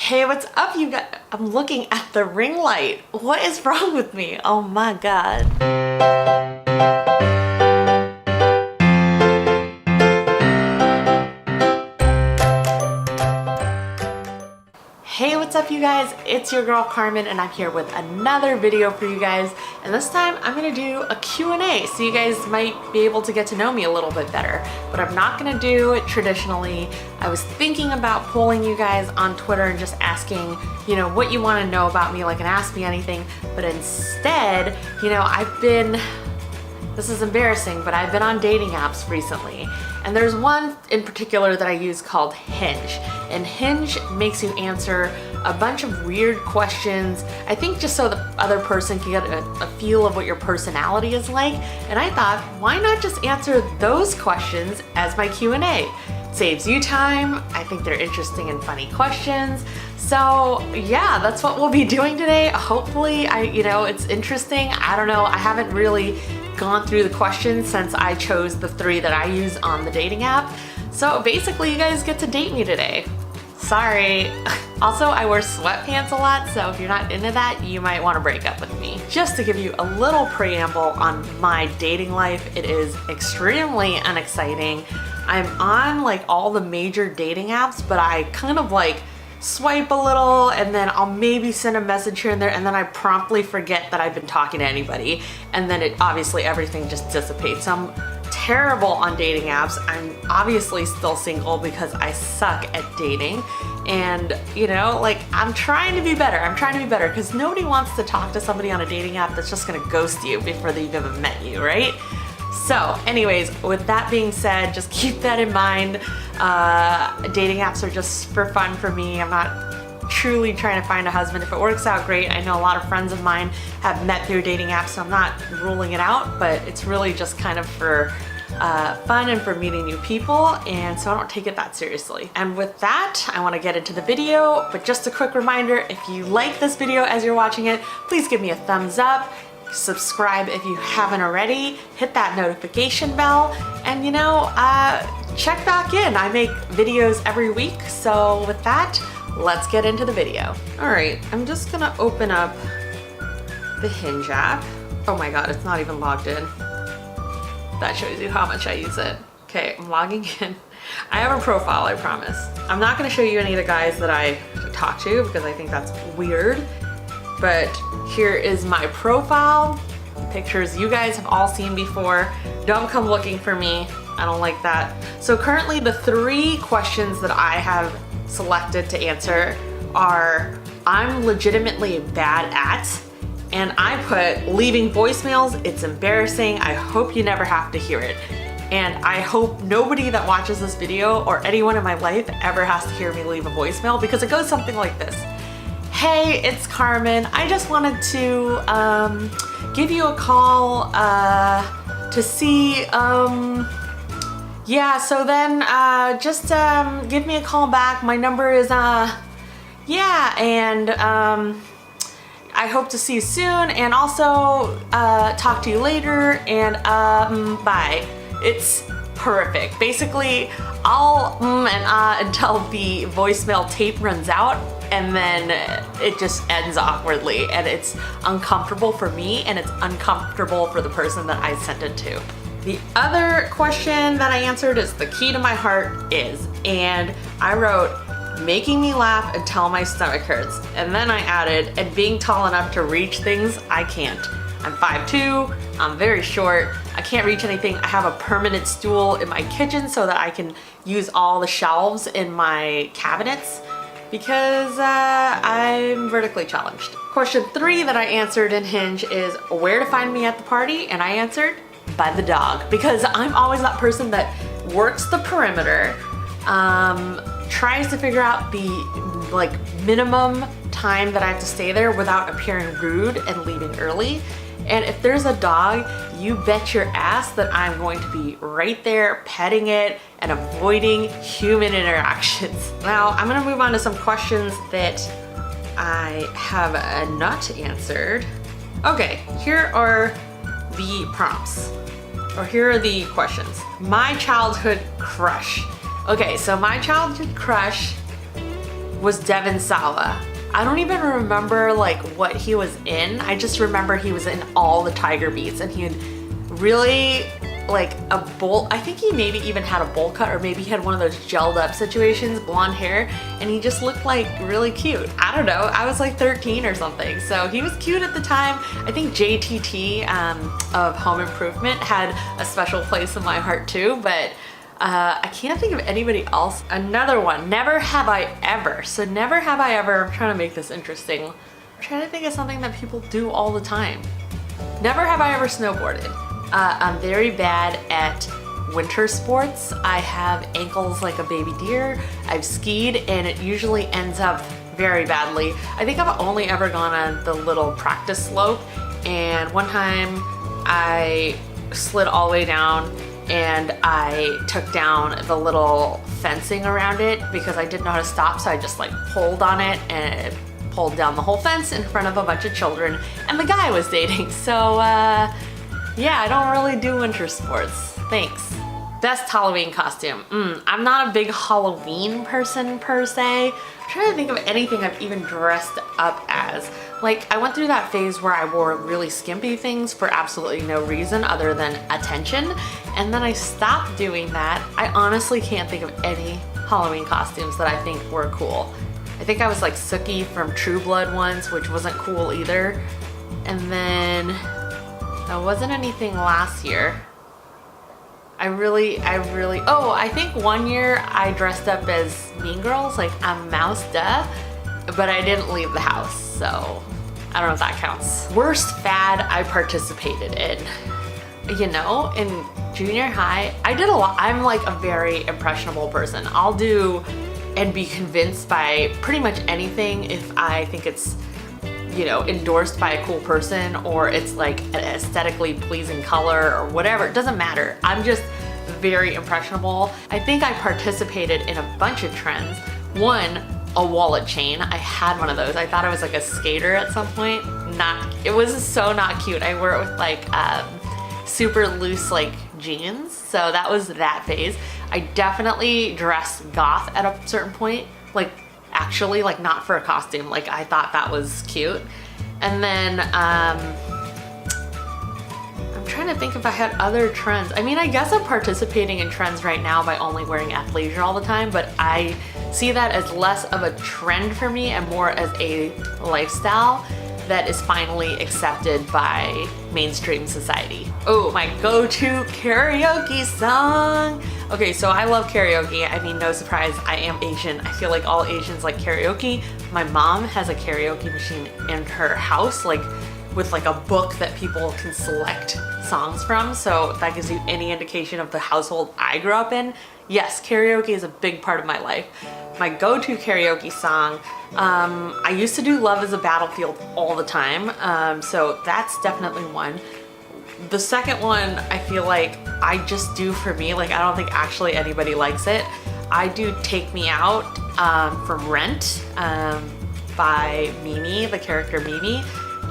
Hey, what's up, you guys? I'm looking at the ring light. What is wrong with me? Oh my God. Hey, what's up, you guys? It's your girl Carmen, and I'm here with another video for you guys. And this time I'm gonna do a Q&A, so you guys might be able to get to know me a little bit better. But I'm not gonna do it traditionally. I was thinking about polling you guys on Twitter and just asking, you know, what you want to know about me, like an Ask Me Anything. But instead, you know, this is embarrassing, but I've been on dating apps recently. And there's one in particular that I use called Hinge. And Hinge makes you answer a bunch of weird questions, I think just so the other person can get a feel of what your personality is like. And I thought, why not just answer those questions as my Q&A? Saves you time. I think they're interesting and funny questions. So yeah, that's what we'll be doing today. Hopefully, it's interesting. I don't know, I haven't really gone through the questions since I chose the 3 that I use on the dating app. So basically, you guys get to date me today. Sorry. Also, I wear sweatpants a lot, so if you're not into that, you might want to break up with me. Just to give you a little preamble on my dating life, it is extremely unexciting. I'm on like all the major dating apps, but I kind of like swipe a little and then I'll maybe send a message here and there, and then I promptly forget that I've been talking to anybody, and then obviously everything just dissipates. So I'm terrible on dating apps. I'm obviously still single because I suck at dating, and I'm trying to be better because nobody wants to talk to somebody on a dating app that's just gonna ghost you before they've even met you, right? So anyways, with that being said, just keep that in mind. Dating apps are just for fun for me. I'm not truly trying to find a husband. If it works out, great. I know a lot of friends of mine have met through dating apps, so I'm not ruling it out, but it's really just kind of for fun and for meeting new people, and so I don't take it that seriously. And with that, I want to get into the video, but just a quick reminder, if you like this video as you're watching it, please give me a thumbs up. Subscribe if you haven't already, hit that notification bell, and check back in. I make videos every week, so with that, let's get into the video. All right, I'm just gonna open up the Hinge app. Oh my God, it's not even logged in. That shows you how much I use it. Okay, I'm logging in. I have a profile, I promise. I'm not gonna show you any of the guys that I talk to because I think that's weird. But here is my profile, pictures you guys have all seen before. Don't come looking for me, I don't like that. So currently the 3 questions that I have selected to answer are I'm legitimately bad at, and I put leaving voicemails, it's embarrassing, I hope you never have to hear it. And I hope nobody that watches this video or anyone in my life ever has to hear me leave a voicemail, because it goes something like this. Hey, it's Carmen. I just wanted to give you a call to see, yeah, so then just give me a call back. My number is, yeah, and I hope to see you soon, and also talk to you later, and bye. It's horrific. Basically, I'll until the voicemail tape runs out, and then it just ends awkwardly, and it's uncomfortable for me, and it's uncomfortable for the person that I sent it to. The other question that I answered is the key to my heart is, and I wrote, making me laugh until my stomach hurts. And then I added, and being tall enough to reach things I can't. I'm 5'2", I'm very short, I can't reach anything. I have a permanent stool in my kitchen so that I can use all the shelves in my cabinets, because I'm vertically challenged. Question 3 that I answered in Hinge is where to find me at the party, and I answered by the dog, because I'm always that person that works the perimeter, tries to figure out the minimum time that I have to stay there without appearing rude and leaving early. And if there's a dog, you bet your ass that I'm going to be right there petting it and avoiding human interactions. Now, I'm gonna move on to some questions that I have not answered. Okay, here are the prompts, or here are the questions. My childhood crush. Okay, so my childhood crush was Devin Sawa. I don't even remember like what he was in. I just remember he was in all the Tiger Beats, and he had really like a bowl, I think he maybe even had a bowl cut, or maybe he had one of those gelled up situations, blonde hair, and he just looked like really cute. I don't know, I was like 13 or something, so he was cute at the time. I think JTT of Home Improvement had a special place in my heart too, but I can't think of anybody else. Another one, Never Have I Ever. So Never Have I Ever, I'm trying to make this interesting. I'm trying to think of something that people do all the time. Never have I ever snowboarded. I'm very bad at winter sports. I have ankles like a baby deer. I've skied and it usually ends up very badly. I think I've only ever gone on the little practice slope, and one time I slid all the way down and I took down the little fencing around it because I didn't know how to stop, so I just like pulled on it and it pulled down the whole fence in front of a bunch of children, and the guy I was dating. So yeah, I don't really do winter sports. Thanks. Best Halloween costume. I'm not a big Halloween person per se. I'm trying to think of anything I've even dressed up as. Like, I went through that phase where I wore really skimpy things for absolutely no reason other than attention, and then I stopped doing that. I honestly can't think of any Halloween costumes that I think were cool. I think I was like Sookie from True Blood once, which wasn't cool either. And then there wasn't anything last year. Oh, I think one year I dressed up as Mean Girls, like I'm Mouse, duh, but I didn't leave the house, so I don't know if that counts. Worst fad I participated in. You know, in junior high, I did a lot. I'm like a very impressionable person. I'll do and be convinced by pretty much anything if I think it's, you know, endorsed by a cool person, or it's like an aesthetically pleasing color or whatever. It doesn't matter. I'm just very impressionable. I think I participated in a bunch of trends. One, a wallet chain. I had one of those. I thought I was like a skater at some point. It was so not cute. I wore it with like super loose like jeans. So that was that phase. I definitely dressed goth at a certain point. Like actually, like not for a costume. Like I thought that was cute. And then I'm trying to think if I had other trends. I mean, I guess I'm participating in trends right now by only wearing athleisure all the time, but I see that as less of a trend for me and more as a lifestyle that is finally accepted by mainstream society. Oh, my go-to karaoke song. Okay, so I love karaoke. I mean, no surprise, I am Asian. I feel like all Asians like karaoke. My mom has a karaoke machine in her house, like with like a book that people can select songs from. So if that gives you any indication of the household I grew up in, yes, karaoke is a big part of my life. My go-to karaoke song, I used to do Love is a Battlefield all the time, so that's definitely one. The second one, I feel like I just do for me, like I don't think actually anybody likes it. I do Take Me Out from Rent by Mimi, the character Mimi,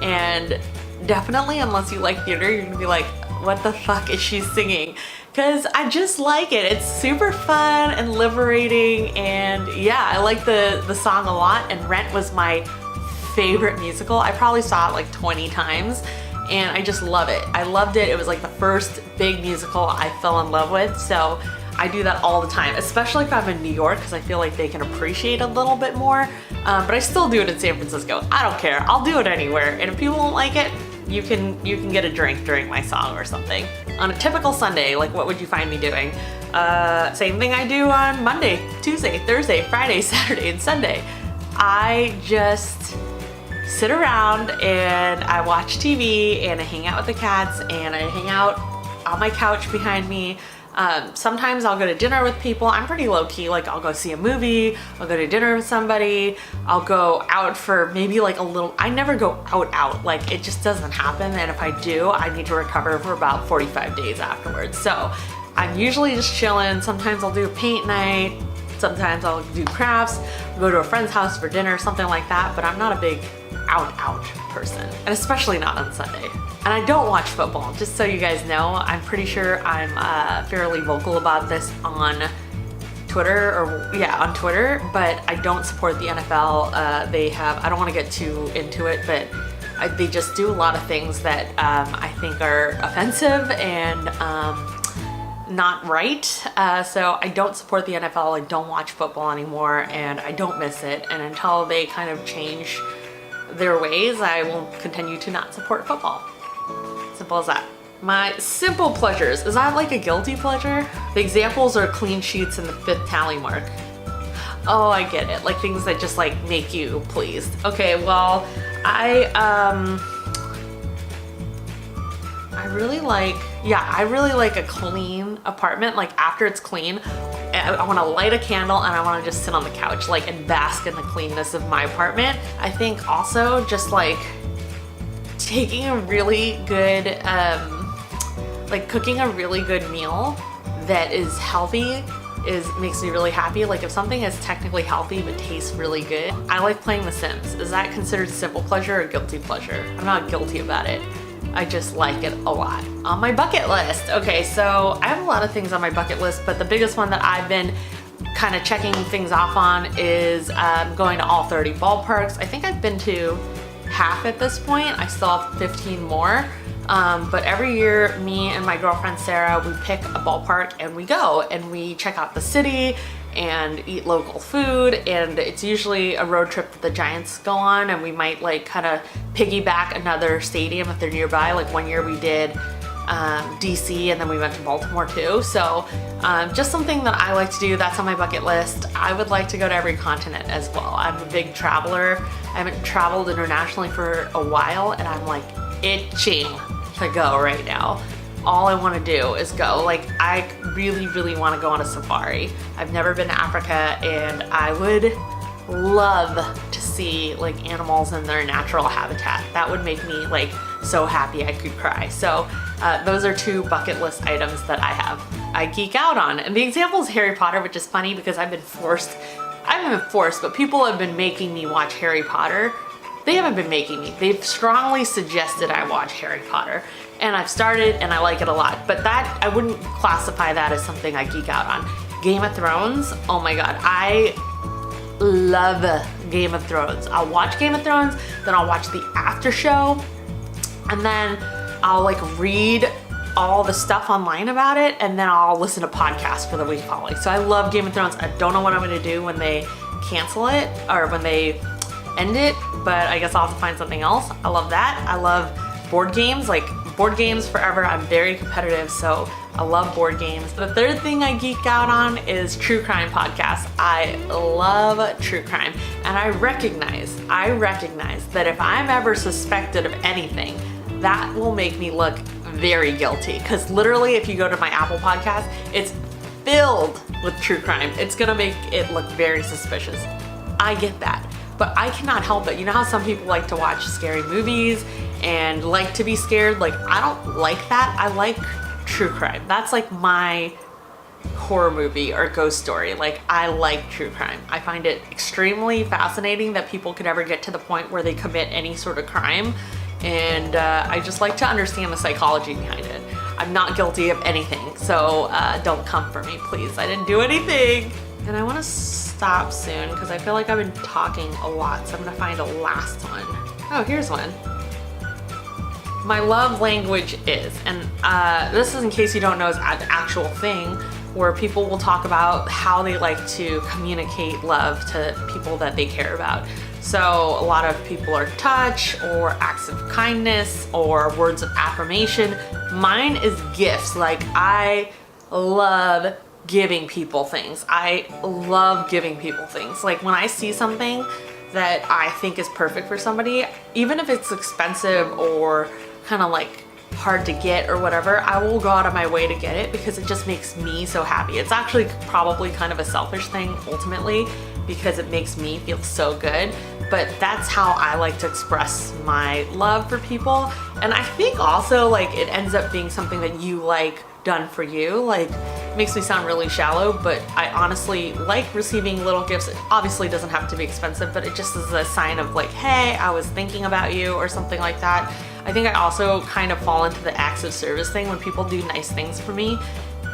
and definitely unless you like theater, you're gonna be like, what the fuck is she singing? Because I just like it. It's super fun and liberating, and yeah, I like the song a lot, and Rent was my favorite musical. I probably saw it like 20 times, and I just love it. I loved it. It was like the first big musical I fell in love with, so I do that all the time, especially if I'm in New York, because I feel like they can appreciate it a little bit more, but I still do it in San Francisco. I don't care. I'll do it anywhere, and if people don't like it, you can get a drink during my song or something. On a typical Sunday, like what would you find me doing? Same thing I do on Monday, Tuesday, Thursday, Friday, Saturday, and Sunday. I just sit around and I watch TV and I hang out with the cats and I hang out on my couch behind me. Sometimes I'll go to dinner with people. I'm pretty low-key, like I'll go see a movie, I'll go to dinner with somebody, I'll go out for maybe like a little, I never go out, like it just doesn't happen, and if I do, I need to recover for about 45 days afterwards. So I'm usually just chilling. Sometimes I'll do a paint night, sometimes I'll do crafts, go to a friend's house for dinner, something like that, but I'm not a big out person, and especially not on Sunday. And I don't watch football, just so you guys know. I'm pretty sure I'm fairly vocal about this on Twitter, or yeah, on Twitter, but I don't support the NFL. I don't want to get too into it, but they just do a lot of things that I think are offensive and not right. So I don't support the NFL. I don't watch football anymore, and I don't miss it. And until they kind of change their ways, I will continue to not support football. Simple as that. My simple pleasures. Is that like a guilty pleasure? The examples are clean sheets and the 5th tally mark. Oh, I get it. Like things that just like make you pleased. Okay, well, I really like a clean apartment. Like after it's clean, I want to light a candle and I want to just sit on the couch, like, and bask in the cleanness of my apartment. I think also just like taking a really good, like cooking a really good meal that is healthy makes me really happy. Like if something is technically healthy but tastes really good. I like playing The Sims. Is that considered simple pleasure or guilty pleasure? I'm not guilty about it. I just like it a lot. On my bucket list. Okay, so I have a lot of things on my bucket list, but the biggest one that I've been kind of checking things off on is going to all 30 ballparks. I think I've been to half at this point. I still have 15 more. But every year, me and my girlfriend Sarah, we pick a ballpark and we go and we check out the city and eat local food, and it's usually a road trip that the Giants go on, and we might like kind of piggyback another stadium if they're nearby. Like one year we did DC, and then we went to Baltimore too. So just something that I like to do. That's on my bucket list. I would like to go to every continent as well. I'm a big traveler. I haven't traveled internationally for a while, and I'm like itching to go right now. All I want to do is go. Like I really want to go on a safari. I've never been to Africa, and I would love to see like animals in their natural habitat. That would make me like so happy I could cry. So those are 2 bucket list items that I geek out on. And the example is Harry Potter, which is funny because I haven't been forced, but people have been making me watch Harry Potter. They haven't been making me. They've strongly suggested I watch Harry Potter. And I've started and I like it a lot. But that, I wouldn't classify that as something I geek out on. Game of Thrones, oh my God. I love Game of Thrones. I'll watch Game of Thrones, then I'll watch the after show, and then I'll like read all the stuff online about it, and then I'll listen to podcasts for the week following. So I love Game of Thrones. I don't know what I'm gonna do when they cancel it or when they end it, but I guess I'll have to find something else. I love that. I love board games, like board games forever. I'm very competitive, so I love board games. The third thing I geek out on is true crime podcasts. I love true crime, and I recognize that if I'm ever suspected of anything, that will make me look very guilty, because literally if you go to my Apple podcast, it's filled with true crime. It's gonna make it look very suspicious. I get that, but I cannot help it. You know how some people like to watch scary movies and like to be scared? Like, I don't like that. I like true crime. That's like my horror movie or ghost story. Like, I like true crime. I find it extremely fascinating that people could ever get to the point where they commit any sort of crime. And I just like to understand the psychology behind it. I'm not guilty of anything, so don't come for me, please. I didn't do anything. And I want to stop soon because I feel like I've been talking a lot, so I'm gonna find a last one. Oh, here's one. My love language is, and this is in case you don't know, is an actual thing where people will talk about how they like to communicate love to people that they care about. So a lot of people are touch or acts of kindness or words of affirmation. Mine is gifts. Like, I love giving people things. I love giving people things. Like, when I see something that I think is perfect for somebody, even if it's expensive or kind of like hard to get or whatever, I will go out of my way to get it because it just makes me so happy. It's actually probably kind of a selfish thing ultimately because it makes me feel so good, but that's how I like to express my love for people. And I think also like it ends up being something that you like done for you. Like, it makes me sound really shallow, but I honestly like receiving little gifts. It obviously doesn't have to be expensive, but it just is a sign of like, hey, I was thinking about you or something like that. I think I also kind of fall into the acts of service thing when people do nice things for me.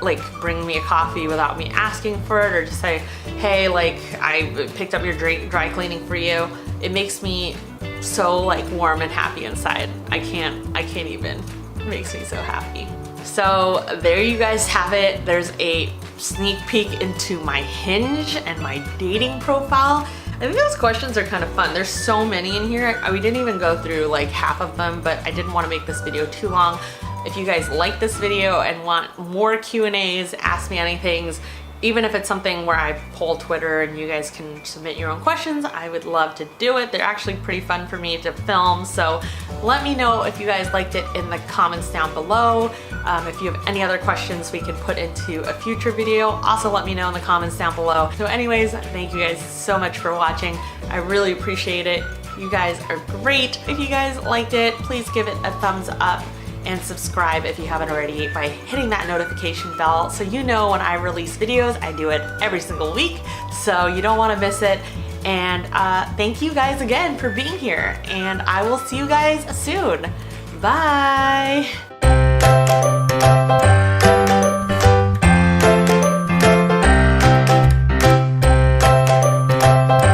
like bring me a coffee without me asking for it, or just say, hey, like I picked up your dry cleaning for you. It makes me so like warm and happy inside. I can't even. It makes me so happy. So there you guys have it. There's a sneak peek into my Hinge and my dating profile. I think those questions are kind of fun. There's so many in here. We didn't even go through like half of them, but I didn't want to make this video too long. If you guys like this video and want more Q&As, ask me anything, even if it's something where I poll Twitter and you guys can submit your own questions, I would love to do it. They're actually pretty fun for me to film, so let me know if you guys liked it in the comments down below. If you have any other questions we can put into a future video, also let me know in the comments down below. So anyways, thank you guys so much for watching. I really appreciate it. You guys are great. If you guys liked it, please give it a thumbs up and subscribe if you haven't already by hitting that notification bell so you know when I release videos. I do it every single week, so you don't want to miss it. And thank you guys again for being here, and I will see you guys soon. Bye!